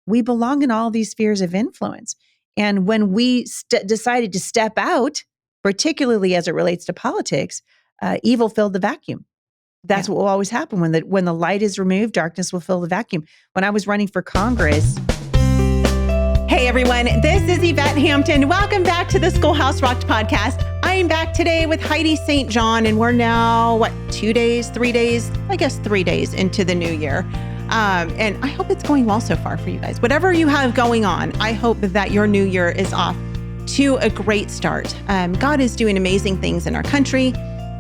we belong in all these spheres of influence. And when we decided to step out, particularly as it relates to politics, evil filled the vacuum. That's what will always happen. When the light is removed, darkness will fill the vacuum. When I was running for Congress. Hey everyone, this is Yvette Hampton. Welcome back to the Schoolhouse Rocked podcast. I am back today with Heidi St. and we're now, 3 days into the new year. And I hope it's going well so far for you guys. Whatever you have going on, I hope that your new year is off to a great start. God is doing amazing things in our country,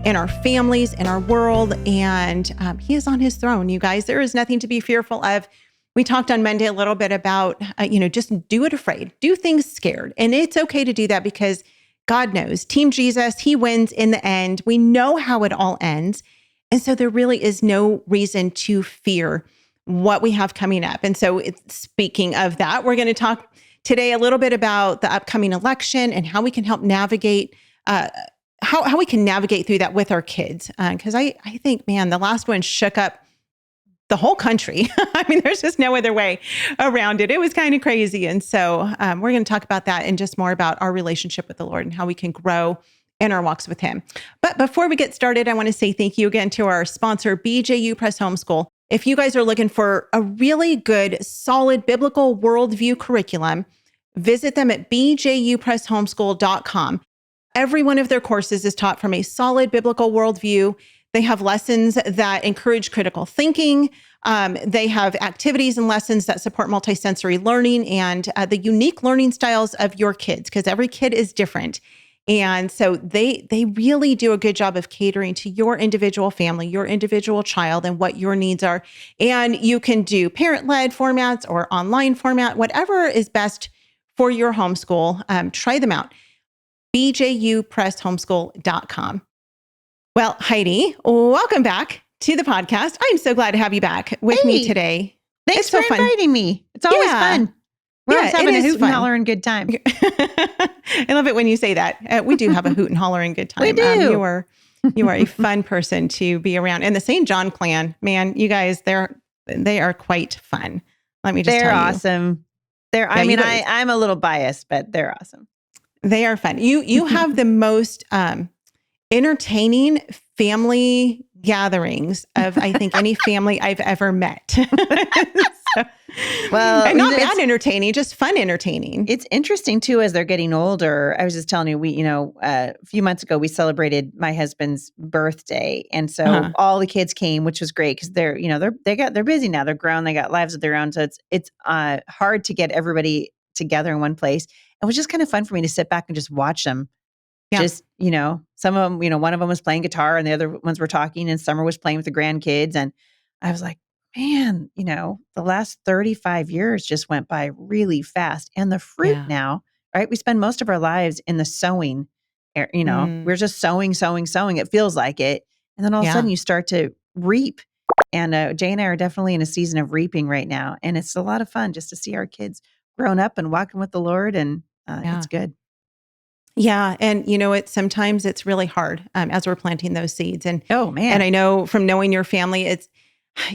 in our families, in our world, and he is on his throne, you guys. There is nothing to be fearful of. We talked on Monday a little bit about, just do it afraid, do things scared. And it's okay to do that because God knows, Team Jesus, he wins in the end. We know how it all ends. And so there really is no reason to fear what we have coming up. And so speaking of that, we're going to talk today a little bit about the upcoming election and how we can help navigate how we can navigate through that with our kids. Because I think, man, the last one shook up the whole country. I mean, there's just no other way around it. It was kind of crazy. And so we're going to talk about that and just more about our relationship with the Lord and how we can grow in our walks with him. But before we get started, I want to say thank you again to our sponsor, BJU Press Homeschool. If you guys are looking for a really good, solid biblical worldview curriculum, visit them at bjupresshomeschool.com. Every one of their courses is taught from a solid biblical worldview. They have lessons that encourage critical thinking. They have activities and lessons that support multisensory learning and the unique learning styles of your kids, because every kid is different. And so they really do a good job of catering to your individual family, your individual child, and what your needs are. And you can do parent-led formats or online format, whatever is best for your homeschool. Try them out. bjupresshomeschool.com. Well, Heidi, welcome back to the podcast. I'm so glad to have you back with me today. Thanks for inviting me. It's always fun. We're always having a hoot and holler and good time. I love it when you say that. We do have a hoot and holler and good time. We do. You are a fun person to be around. And the St. John clan, man, you guys, they are quite fun. Let me just tell you. They're awesome. I'm a little biased, but they're awesome. They are fun. You have the most entertaining family gatherings of, I think, any family I've ever met. And not bad entertaining, just fun entertaining. It's interesting too, as they're getting older. I was just telling you, a few months ago, we celebrated my husband's birthday. And so all the kids came, which was great because they're busy now. They're grown. They got lives of their own. So it's hard to get everybody together in one place. It was just kind of fun for me to sit back and just watch them. Yeah. Just, some of them, one of them was playing guitar and the other ones were talking, and Summer was playing with the grandkids. And I was like, man, the last 35 years just went by really fast. And the fruit now, right? We spend most of our lives in the sowing, we're just sowing. It feels like it. And then all of a sudden you start to reap. And Jay and I are definitely in a season of reaping right now. And it's a lot of fun just to see our kids grown up and walking with the Lord. And it's good. Yeah. And sometimes it's really hard as we're planting those seeds. And oh man. And I know from knowing your family, it's,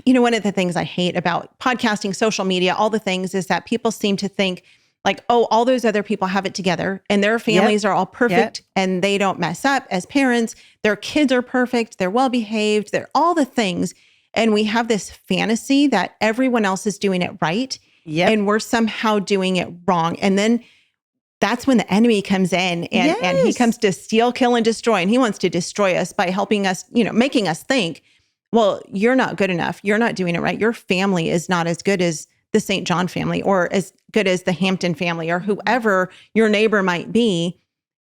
one of the things I hate about podcasting, social media, all the things is that people seem to think like, oh, all those other people have it together and their families are all perfect and they don't mess up as parents. Their kids are perfect. They're well-behaved. They're all the things. And we have this fantasy that everyone else is doing it right. And we're somehow doing it wrong. And then that's when the enemy comes in and he comes to steal, kill, and destroy. And he wants to destroy us by helping us, making us think, well, you're not good enough. You're not doing it right. Your family is not as good as the St. John family or as good as the Hampton family or whoever your neighbor might be.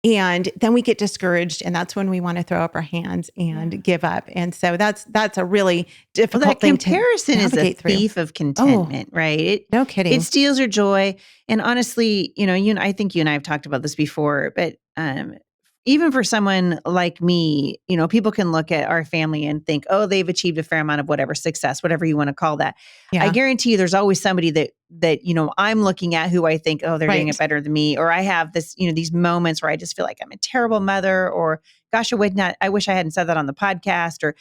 And then we get discouraged, and that's when we want to throw up our hands and give up. And so that's a really difficult thing to navigate through. Comparison is a thief of contentment, right? No kidding. It steals your joy. And honestly, I think you and I have talked about this before, but even for someone like me, people can look at our family and think, oh, they've achieved a fair amount of whatever success, whatever you want to call that. Yeah. I guarantee you there's always somebody that I'm looking at who I think, oh, they're doing it better than me. Or I have this, these moments where I just feel like I'm a terrible mother, or gosh, I wish I hadn't said that on the podcast. Or,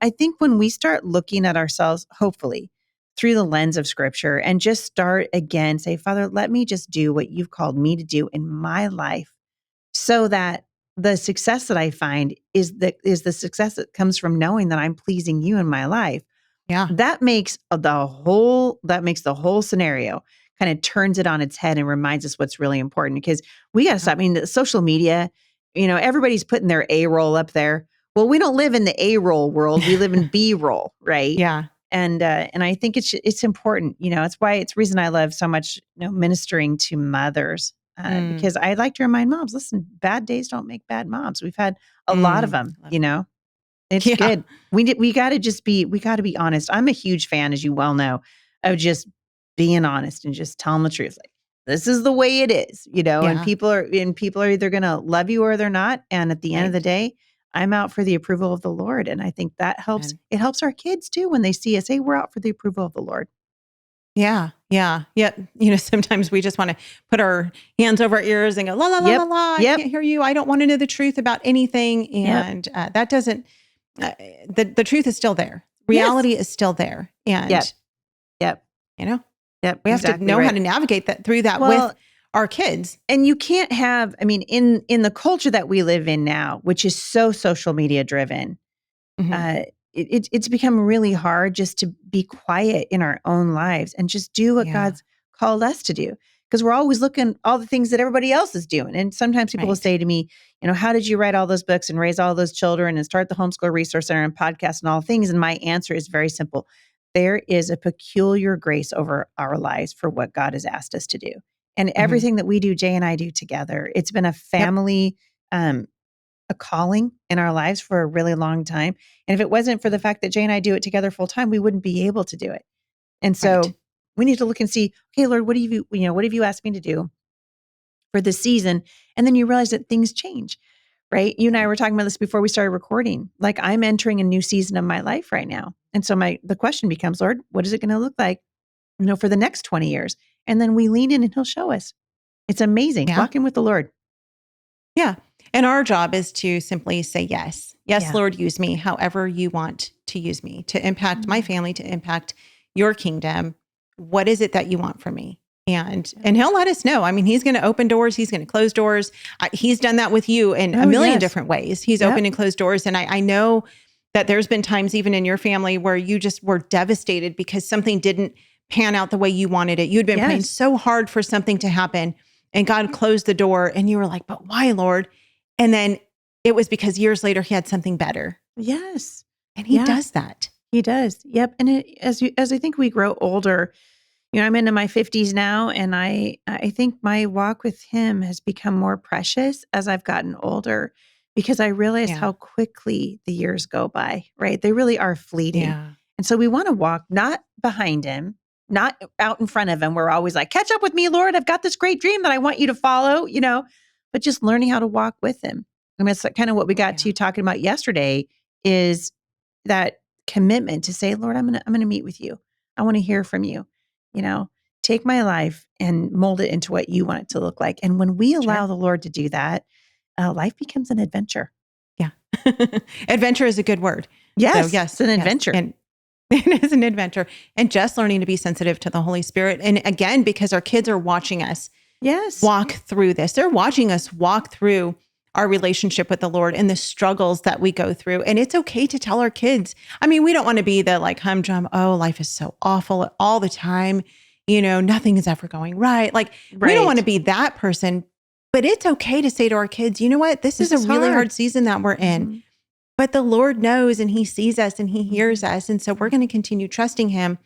I think when we start looking at ourselves, hopefully, through the lens of scripture and just start again, say, Father, let me just do what you've called me to do in my life so that the success that I find is the success that comes from knowing that I'm pleasing you in my life. Yeah. That makes the whole scenario kind of turns it on its head and reminds us what's really important, because we got to stop. I mean, the social media, everybody's putting their A roll up there. Well, we don't live in the A roll world. We live in B roll, right? Yeah. And I think it's important. It's why it's reason I love so much ministering to mothers, because I like to remind moms, listen, bad days don't make bad moms. We've had a lot of them. It's good. We got to be honest. I'm a huge fan, as you well know, of just being honest and just telling the truth. Like, this is the way it is, and people are either going to love you or they're not. And at the end of the day, I'm out for the approval of the Lord. And I think that helps. It helps our kids too when they see us. Hey, we're out for the approval of the Lord. Yeah. Sometimes we just want to put our hands over our ears and go, la, la, la, la, la. I can't hear you. I don't want to know the truth about anything. And that doesn't, the truth is still there. Reality is still there. And, we have to know how to navigate that through that with our kids. And you can't have, in the culture that we live in now, which is so social media driven, it's become really hard just to be quiet in our own lives and just do what God's called us to do. Because we're always looking all the things that everybody else is doing. And sometimes people will say to me, how did you write all those books and raise all those children and start the Homeschool Resource Center and podcast and all things? And my answer is very simple. There is a peculiar grace over our lives for what God has asked us to do. And everything that we do, Jay and I do together, it's been a family, a calling in our lives for a really long time. And if it wasn't for the fact that Jay and I do it together full time, we wouldn't be able to do it. And so we need to look and see, okay, Lord, what have you asked me to do for this season? And then you realize that things change, right? You and I were talking about this before we started recording. Like, I'm entering a new season of my life right now. And so the question becomes, Lord, what is it going to look like, for the next 20 years? And then we lean in and he'll show us. It's amazing. Walking with the Lord. Yeah. And our job is to simply say yes. Yes, Lord, use me however you want to use me to impact my family, to impact your kingdom. What is it that you want from me? And he'll let us know. He's going to open doors. He's going to close doors. He's done that with you in a million different ways. He's opened and closed doors. And I know that there's been times even in your family where you just were devastated because something didn't pan out the way you wanted it. You'd been praying so hard for something to happen and God closed the door and you were like, but why, Lord? And then it was because years later he had something better. Yes. And he does that. He does. Yep. And as I think we grow older, I'm into my 50s now, and I think my walk with him has become more precious as I've gotten older, because I realize how quickly the years go by, right? They really are fleeting. Yeah. And so we want to walk not behind him, not out in front of him. We're always like, catch up with me, Lord. I've got this great dream that I want you to follow, but just learning how to walk with him. It's kind of what we got to talking about yesterday, is that commitment to say, Lord, I'm going to meet with you. I want to hear from you. Take my life and mold it into what you want it to look like. And when we allow the Lord to do that, life becomes an adventure. Yeah. Adventure is a good word. Yes. So, yes. It's an adventure. And it is an adventure. And just learning to be sensitive to the Holy Spirit. And again, because our kids are watching us walk through this. They're watching us walk through our relationship with the Lord and the struggles that we go through. And it's okay to tell our kids. We don't want to be the humdrum, oh, life is so awful all the time. Nothing is ever going right. We don't want to be that person, but it's okay to say to our kids, you know what? This is a really hard season that we're in, but the Lord knows and he sees us and he hears us. And so we're going to continue trusting him,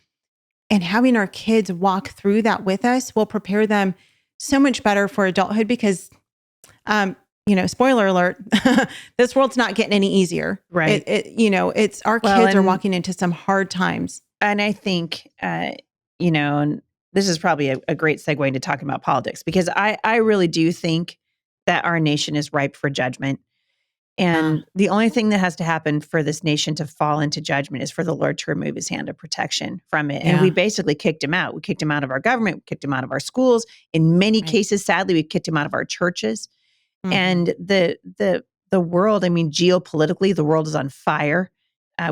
and having our kids walk through that with us will prepare them so much better for adulthood, because, spoiler alert, this world's not getting any easier. Right. It's our kids are walking into some hard times. And I think, and this is probably a great segue into talking about politics, because I really do think that our nation is ripe for judgment. And the only thing that has to happen for this nation to fall into judgment is for the Lord to remove his hand of protection from it. And we basically kicked him out. We kicked him out of our government. We kicked him out of our schools. In many cases, sadly, we kicked him out of our churches. And the world, geopolitically, the world is on fire.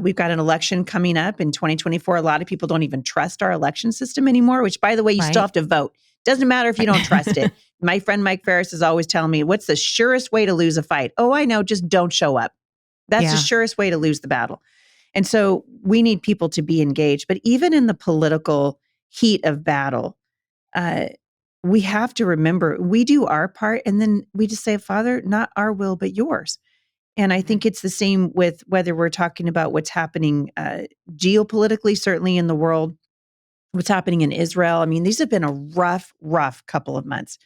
We've got an election coming up in 2024. A lot of people don't even trust our election system anymore, which, by the way, you still have to vote. Doesn't matter if you don't trust it. My friend Mike Ferris is always telling me, what's the surest way to lose a fight? Oh, I know, just don't show up. That's the surest way to lose the battle. And so we need people to be engaged. But even in the political heat of battle, we have to remember we do our part, and then we just say, Father, not our will, but yours. And I think it's the same with whether we're talking about what's happening geopolitically, certainly in the world, what's happening in Israel. I mean, these have been a rough couple of months,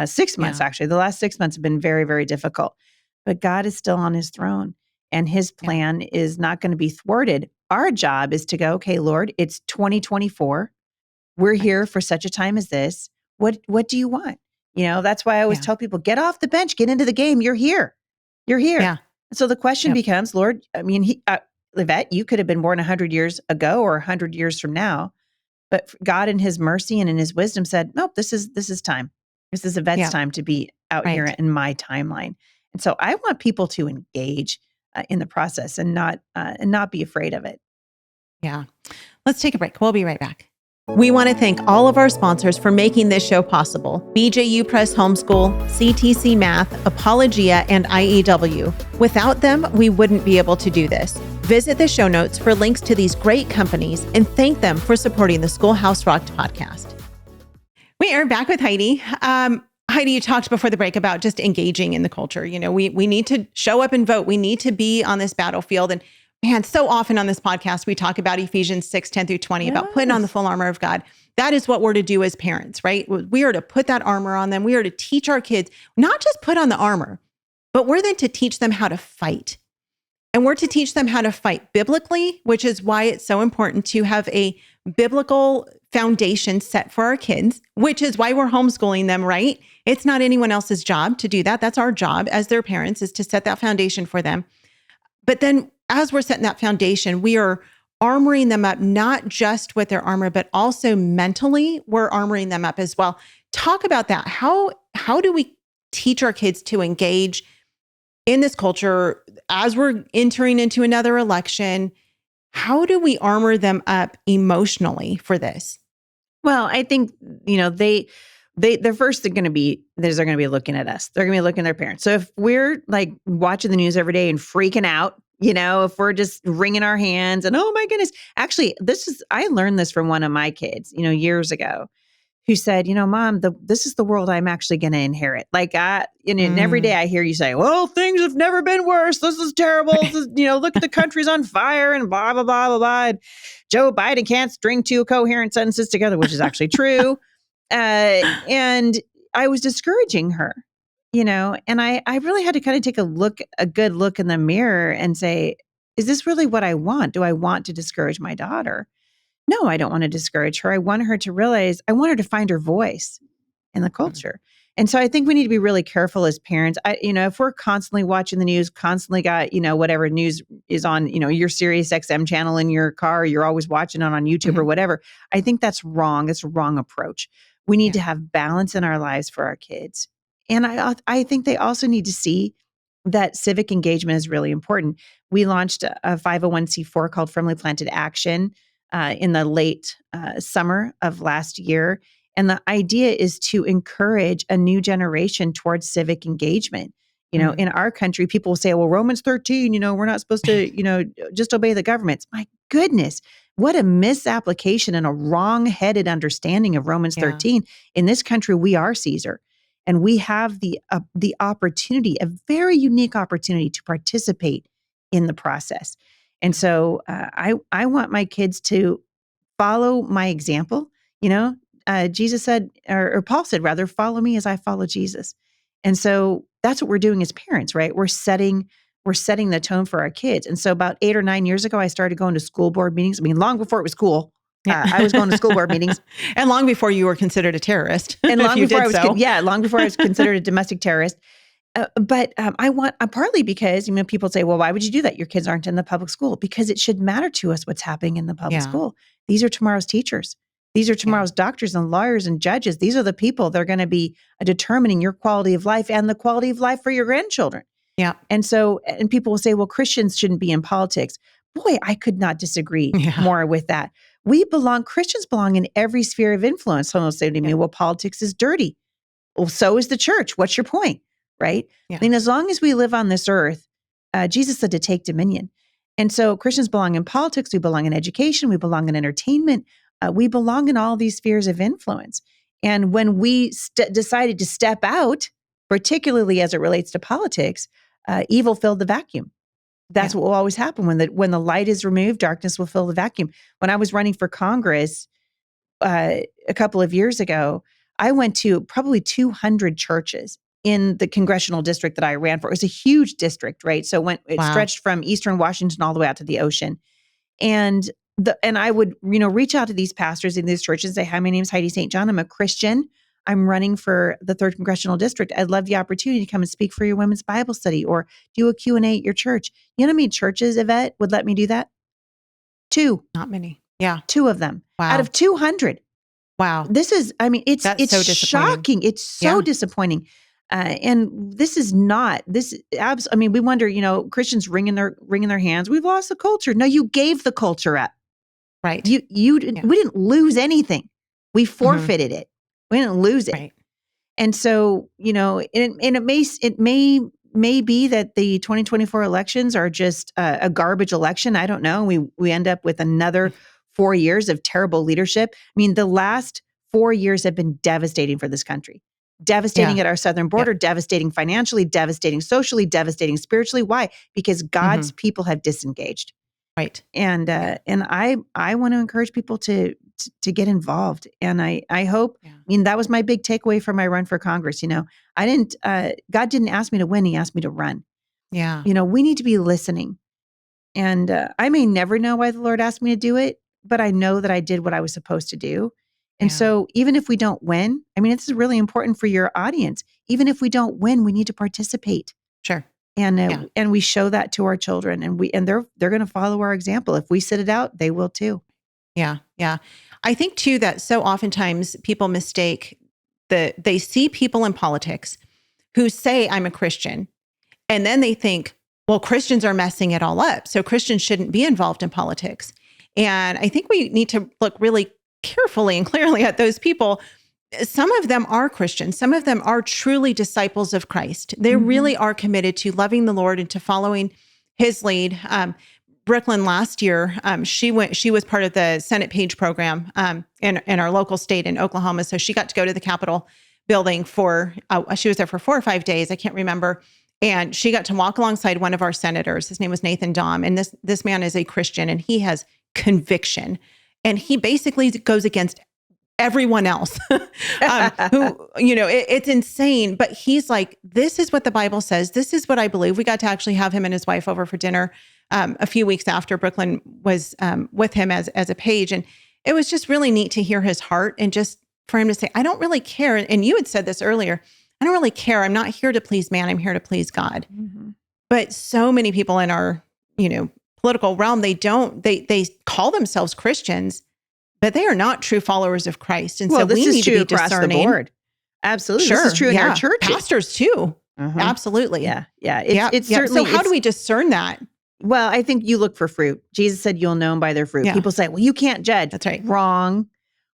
6 months, actually. The last 6 months have been very, very difficult. But God is still on his throne, and his plan is not going to be thwarted. Our job is to go, okay, Lord, it's 2024. We're here for such a time as this. What do you want? That's why I always tell people, get off the bench, get into the game. You're here. You're here. Yeah. So the question becomes, Lord, I mean, Yvette, you could have been born 100 years ago or 100 years from now, but God in his mercy and in his wisdom said, nope, this is time. This is Yvette's time to be out here in my timeline. And so I want people to engage in the process and not be afraid of it. Yeah. Let's take a break. We'll be right back. We want to thank all of our sponsors for making this show possible: BJU Press Homeschool, CTC Math, Apologia, and IEW. Without them, we wouldn't be able to do this. Visit the show notes for links to these great companies and thank them for supporting the Schoolhouse Rocked podcast. We are back with Heidi. Heidi, you talked before the break about just engaging in the culture. We need to show up and vote. We need to be on this battlefield. And man, so often on this podcast, we talk about Ephesians 6:10-20, about putting on the full armor of God. That is what we're to do as parents, right? We are to put that armor on them. We are to teach our kids, not just put on the armor, but we're then to teach them how to fight. And we're to teach them how to fight biblically, which is why it's so important to have a biblical foundation set for our kids, which is why we're homeschooling them, right? It's not anyone else's job to do that. That's our job as their parents, is to set that foundation for them. But then as we're setting that foundation, we are armoring them up, not just with their armor, but also mentally, we're armoring them up as well. Talk about that. How do we teach our kids to engage in this culture as we're entering into another election? How do we armor them up emotionally for this? Well, I think, they're first they're going to be looking at us. They're going to be looking at their parents. So if we're like watching the news every day and freaking out, if we're just wringing our hands and, oh my goodness, actually, I learned this from one of my kids, years ago, who said, Mom, this is the world I'm actually going to inherit. Like and every day I hear you say, well, things have never been worse. This is terrible. This is, look at the country's on fire and blah, blah, blah, blah, blah. And Joe Biden can't string two coherent sentences together, which is actually true. And I was discouraging her, and I really had to kind of take a good look in the mirror and say, is this really what I want? Do I want to discourage my daughter? No, I don't want to discourage her. I want her to realize, I want her to find her voice in the culture. And so I think we need to be really careful as parents. If we're constantly watching the news, constantly got, whatever news is on, your Sirius XM channel in your car, you're always watching it on YouTube or whatever. I think that's wrong. That's a wrong approach. We need to have balance in our lives for our kids. And I think they also need to see that civic engagement is really important. We launched a 501c4 called Firmly Planted Action in the late summer of last year. And the idea is to encourage a new generation towards civic engagement. In our country, people will say, well, Romans 13, we're not supposed to, just obey the governments. My goodness, what a misapplication and a wrong-headed understanding of Romans 13. In this country, we are Caesar. And we have the opportunity, a very unique opportunity to participate in the process. And so I want my kids to follow my example. Jesus said, or Paul said, rather, follow me as I follow Jesus. And so that's what we're doing as parents, right? We're setting the tone for our kids. And so about 8 or 9 years ago, I started going to school board meetings. I mean, long before it was cool. I was going to school board meetings. And long before you were considered a terrorist. And long before long before I was considered a domestic terrorist. But I want, partly because, people say, well, why would you do that? Your kids aren't in the public school. Because it should matter to us what's happening in the public school. These are tomorrow's teachers. These are tomorrow's doctors and lawyers and judges. These are the people that are going to be determining your quality of life and the quality of life for your grandchildren. Yeah. And so, and people will say, well, Christians shouldn't be in politics. boy, I could not disagree Yeah. more with that. Christians belong in every sphere of influence. Someone will say to me, well, politics is dirty. Well, so is the church. What's your point? Right? Yeah. I mean, as long as we live on this earth, Jesus said to take dominion. And so Christians belong in politics. We belong in education. We belong in entertainment. We belong in all these spheres of influence. And when we decided to step out, particularly as it relates to politics, evil filled the vacuum. That's what will always happen. When the light is removed, darkness will fill the vacuum. When I was running for Congress a couple of years ago, I went to probably 200 churches in the congressional district that I ran for. It was a huge district, right? So it stretched from Eastern Washington all the way out to the ocean. And I would, reach out to these pastors in these churches and say, hi, my name is Heidi St. John. I'm a Christian. I'm running for the 3rd Congressional District. I'd love the opportunity to come and speak for your women's Bible study or do a Q&A at your church. You know how many churches, Yvette, would let me do that? 2. Not many. Yeah. 2 of them. Wow. Out of 200. Wow. This is, it's so shocking. It's so disappointing. And this is not, we wonder, Christians wringing their hands. We've lost the culture. No, you gave the culture up. Right. We didn't lose anything. We forfeited it. We didn't lose it. Right. And so, it may be that the 2024 elections are just a garbage election. I don't know. We end up with another 4 years of terrible leadership. I mean, the last 4 years have been devastating for this country. Devastating at our southern border, devastating financially, devastating socially, devastating spiritually. Why? Because God's people have disengaged. Right. And I want to encourage people to get involved. And I hope, that was my big takeaway from my run for Congress. God didn't ask me to win. He asked me to run. Yeah. We need to be listening. And I may never know why the Lord asked me to do it, but I know that I did what I was supposed to do. And so even if we don't win, this is really important for your audience. Even if we don't win, we need to participate. Sure. And we show that to our children, and they're going to follow our example. If we sit it out, they will too. Yeah. Yeah. I think too that so oftentimes people mistake they see people in politics who say, I'm a Christian. And then they think, well, Christians are messing it all up, so Christians shouldn't be involved in politics. And I think we need to look really carefully and clearly at those people. Some of them are Christians. Some of them are truly disciples of Christ. They really are committed to loving the Lord and to following his lead. Brooklyn last year, she was part of the Senate Page program in our local state in Oklahoma. So she got to go to the Capitol building she was there for 4 or 5 days. I can't remember. And she got to walk alongside one of our senators. His name was Nathan Dahm. And this man is a Christian and he has conviction. And he basically goes against everyone else it's insane. But he's like, this is what the Bible says. This is what I believe. We got to actually have him and his wife over for dinner a few weeks after Brooklyn was with him as a page. And it was just really neat to hear his heart and just for him to say, I don't really care. And you had said this earlier, I don't really care. I'm not here to please man. I'm here to please God. Mm-hmm. But so many people in our, political realm, they call themselves Christians, but they are not true followers of Christ. And so we need to be discerning. The board. Absolutely. Sure. This is true in our churches. Pastors too. Absolutely. Yeah. It's certainly. So how do we discern that? Well, I think you look for fruit. Jesus said, you'll know them by their fruit. Yeah. People say, well, you can't judge. That's right. Wrong.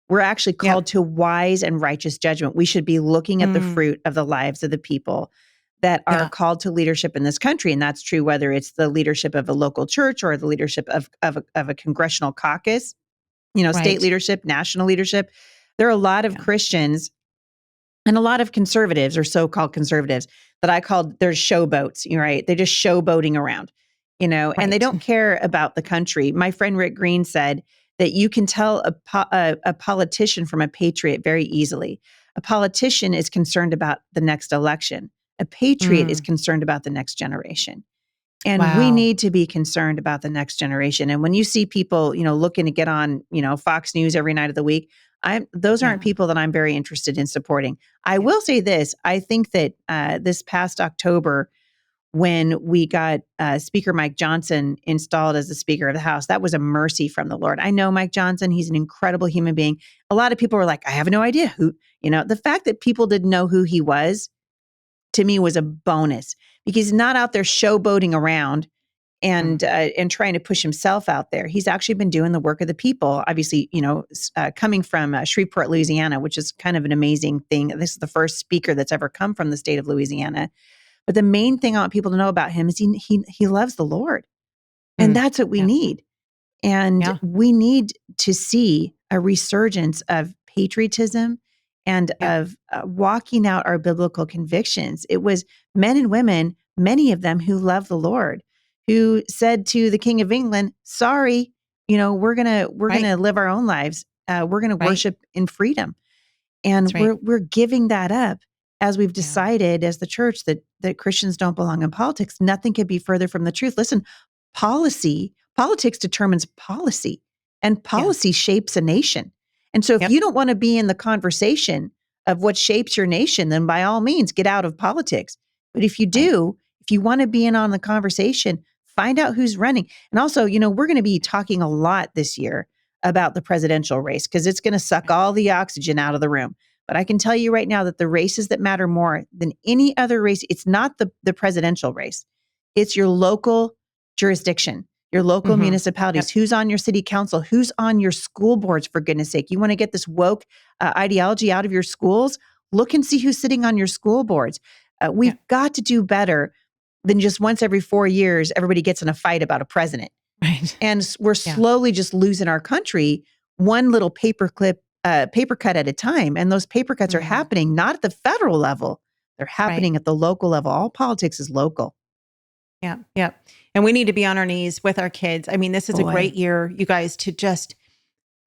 We're actually called to wise and righteous judgment. We should be looking at the fruit of the lives of the people that are called to leadership in this country. And that's true whether it's the leadership of a local church or the leadership of a congressional caucus, state leadership, national leadership. There are a lot of Christians and a lot of conservatives or so-called conservatives that I called they're showboats, right? They're just showboating around, and they don't care about the country. My friend Rick Green said that you can tell a politician from a patriot very easily. A politician is concerned about the next election. A patriot is concerned about the next generation. And we need to be concerned about the next generation. And when you see people, looking to get on, Fox News every night of the week, those aren't people that I'm very interested in supporting. I will say this. I think that this past October, when we got Speaker Mike Johnson installed as the Speaker of the House, that was a mercy from the Lord. I know Mike Johnson. He's an incredible human being. A lot of people were like, I have no idea who, the fact that people didn't know who he was, to me, was a bonus because he's not out there showboating around. and trying to push himself out there. He's actually been doing the work of the people. Obviously, coming from Shreveport, Louisiana, which is kind of an amazing thing. This is the first speaker that's ever come from the state of Louisiana. But the main thing I want people to know about him is he loves the Lord, and that's what we need. And we need to see a resurgence of patriotism and of walking out our biblical convictions. It was men and women, many of them who love the Lord, who said to the King of England, "Sorry, we're gonna live our own lives. We're gonna worship in freedom." And we're giving that up as we've decided as the church that Christians don't belong in politics. Nothing could be further from the truth. Listen, politics determines policy, and policy shapes a nation. And so if you don't want to be in the conversation of what shapes your nation, then by all means, get out of politics. But if you do, if you want to be in on the conversation, find out who's running. And also, we're going to be talking a lot this year about the presidential race because it's going to suck all the oxygen out of the room. But I can tell you right now that the races that matter more than any other race, it's not the presidential race. It's your local jurisdiction, your local municipalities, who's on your city council, who's on your school boards, for goodness sake. You want to get this woke ideology out of your schools? Look and see who's sitting on your school boards. We've got to do better than just once every 4 years, everybody gets in a fight about a president. Right. And we're slowly just losing our country one little paper cut at a time. And those paper cuts are happening not at the federal level. They're happening at the local level. All politics is local. Yeah. Yeah. And we need to be on our knees with our kids. I mean, this is a great year, you guys, to just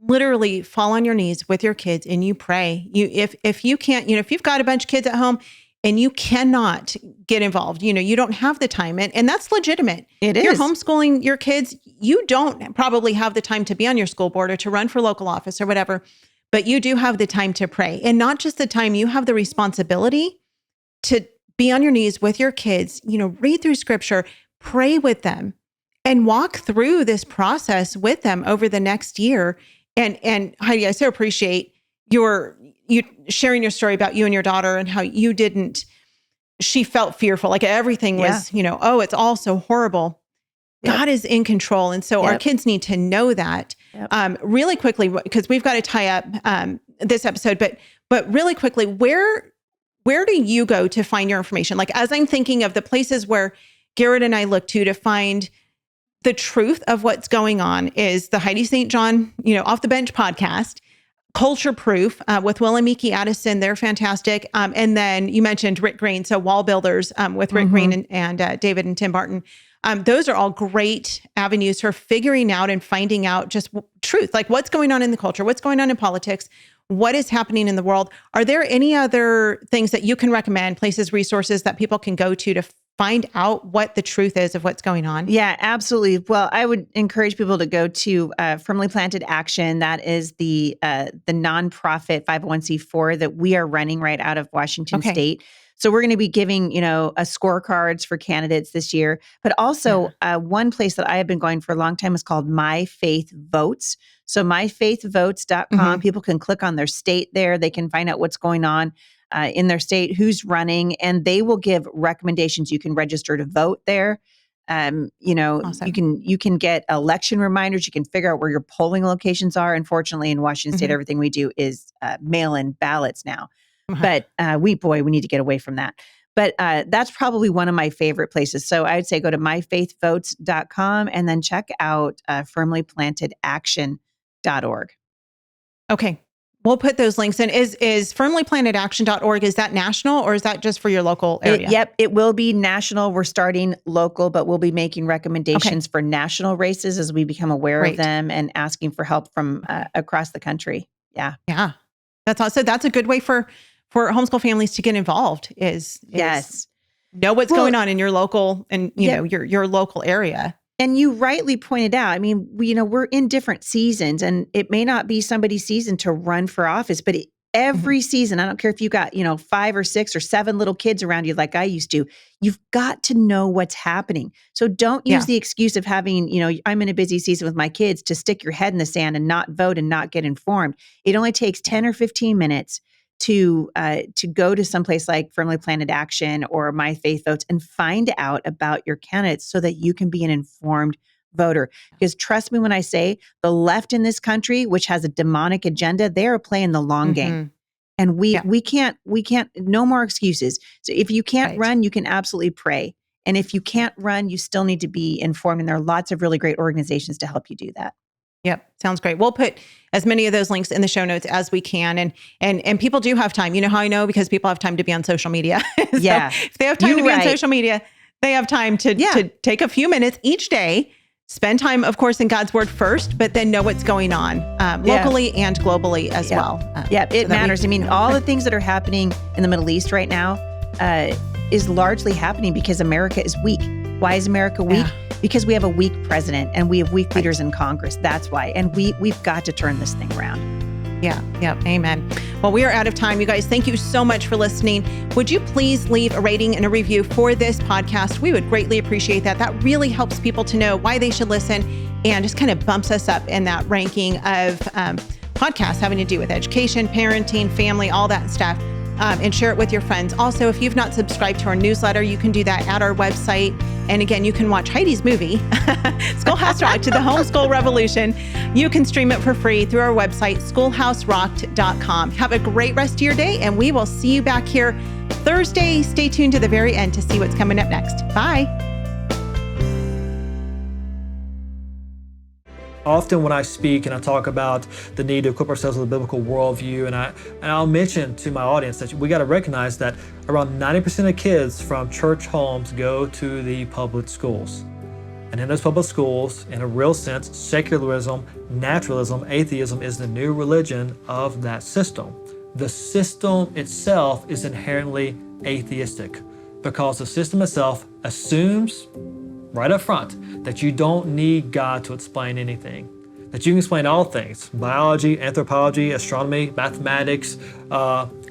literally fall on your knees with your kids and you pray. If you can't, if you've got a bunch of kids at home and you cannot get involved, you don't have the time, and that's legitimate. It is. You're homeschooling your kids. You don't probably have the time to be on your school board or to run for local office or whatever, but you do have the time to pray. And not just the time, you have the responsibility to be on your knees with your kids, read through scripture, pray with them, and walk through this process with them over the next year. And Heidi, I so appreciate you sharing your story about you and your daughter and how she felt fearful. Like everything was, oh, it's all so horrible. Yep. God is in control. And so our kids need to know that. Yep. Really quickly, because we've got to tie up this episode, but really quickly, where do you go to find your information? Like, as I'm thinking of the places where Garrett and I look to find the truth of what's going on is the Heidi St. John, Off the Bench podcast, Culture Proof with Will and Miki Addison. They're fantastic. And then you mentioned Rick Green. So Wall Builders with Rick Green and David and Tim Barton. Those are all great avenues for figuring out and finding out just truth, like what's going on in the culture, what's going on in politics, what is happening in the world. Are there any other things that you can recommend, places, resources that people can go to find out what the truth is of what's going on? Yeah, absolutely. Well, I would encourage people to go to Firmly Planted Action. That is the nonprofit 501c4 that we are running right out of Washington State. So we're going to be giving, a scorecards for candidates this year. But also one place that I have been going for a long time is called My Faith Votes. So myfaithvotes.com. People can click on their state there. They can find out what's going on in their state, who's running, and they will give recommendations. You can register to vote there. Awesome. You can get election reminders. You can figure out where your polling locations are. Unfortunately, in Washington State, everything we do is mail-in ballots now. But we need to get away from that. But that's probably one of my favorite places. So I would say go to myfaithvotes.com and then check out firmlyplantedaction.org. Okay. We'll put those links in. Is firmlyplantedaction.org, is that national or is that just for your local area? It will be national. We're starting local, but we'll be making recommendations for national races as we become aware of them and asking for help from across the country. Yeah. Yeah. That's awesome. So that's a good way for homeschool families to get involved is know what's going on in your local and your local area. And you rightly pointed out, I mean, we're in different seasons and it may not be somebody's season to run for office, but every season, I don't care if you got, 5 or 6 or 7 little kids around you like I used to, you've got to know what's happening. So don't use the excuse of having, I'm in a busy season with my kids to stick your head in the sand and not vote and not get informed. It only takes 10 or 15 minutes to go to someplace like Firmly Planted Action or My Faith Votes and find out about your candidates so that you can be an informed voter. Because trust me when I say the left in this country, which has a demonic agenda, they are playing the long game. And we can't, no more excuses. So if you can't run, you can absolutely pray. And if you can't run, you still need to be informed. And there are lots of really great organizations to help you do that. Yep. Sounds great. We'll put as many of those links in the show notes as we can. And people do have time. You know how I know? Because people have time to be on social media. So if they have time to be on social media, they have time to take a few minutes each day, spend time, of course, in God's word first, but then know what's going on locally and globally as well. It matters. I mean, all the things that are happening in the Middle East right now is largely happening because America is weak. Why is America weak? Because we have a weak president and we have weak leaders in Congress. That's why. And we've got to turn this thing around. Yeah. Amen. Well, we are out of time, you guys. Thank you so much for listening. Would you please leave a rating and a review for this podcast? We would greatly appreciate that. That really helps people to know why they should listen and just kind of bumps us up in that ranking of podcasts having to do with education, parenting, family, all that stuff. And share it with your friends. Also, if you've not subscribed to our newsletter, you can do that at our website. And again, you can watch Heidi's movie, Schoolhouse Rocked, to the Homeschool Revolution. You can stream it for free through our website, schoolhouserocked.com. Have a great rest of your day, and we will see you back here Thursday. Stay tuned to the very end to see what's coming up next. Bye. Often when I speak and I talk about the need to equip ourselves with a biblical worldview, and I'll mention to my audience that we got to recognize that around 90% of kids from church homes go to the public schools. And in those public schools, in a real sense, secularism, naturalism, atheism is the new religion of that system. The system itself is inherently atheistic because the system itself assumes right up front that you don't need God to explain anything, that you can explain all things, biology, anthropology, astronomy, mathematics,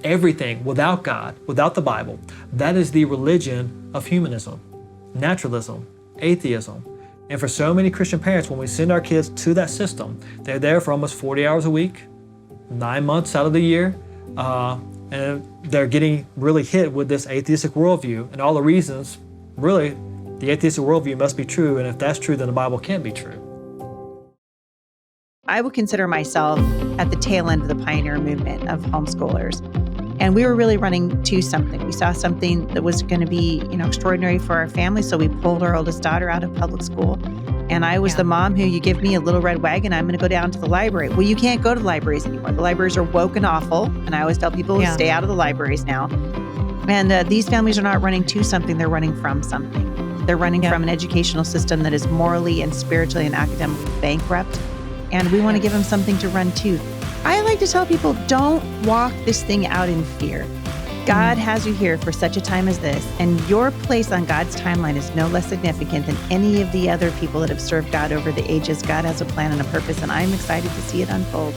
everything without God, without the Bible. That is the religion of humanism, naturalism, atheism. And for so many Christian parents, when we send our kids to that system, they're there for almost 40 hours a week, 9 months out of the year, and they're getting really hit with this atheistic worldview and all the reasons, really, the atheistic worldview must be true, and if that's true, then the Bible can't be true. I would consider myself at the tail end of the pioneer movement of homeschoolers. And we were really running to something. We saw something that was going to be, extraordinary for our family. So we pulled our oldest daughter out of public school. And I was the mom who, you give me a little red wagon, I'm going to go down to the library. Well, you can't go to the libraries anymore. The libraries are woke and awful. And I always tell people to stay out of the libraries now. And these families are not running to something, they're running from something. They're running from an educational system that is morally and spiritually and academically bankrupt. And we want to give them something to run to. I like to tell people, don't walk this thing out in fear. God has you here for such a time as this, and your place on God's timeline is no less significant than any of the other people that have served God over the ages. God has a plan and a purpose, and I'm excited to see it unfold.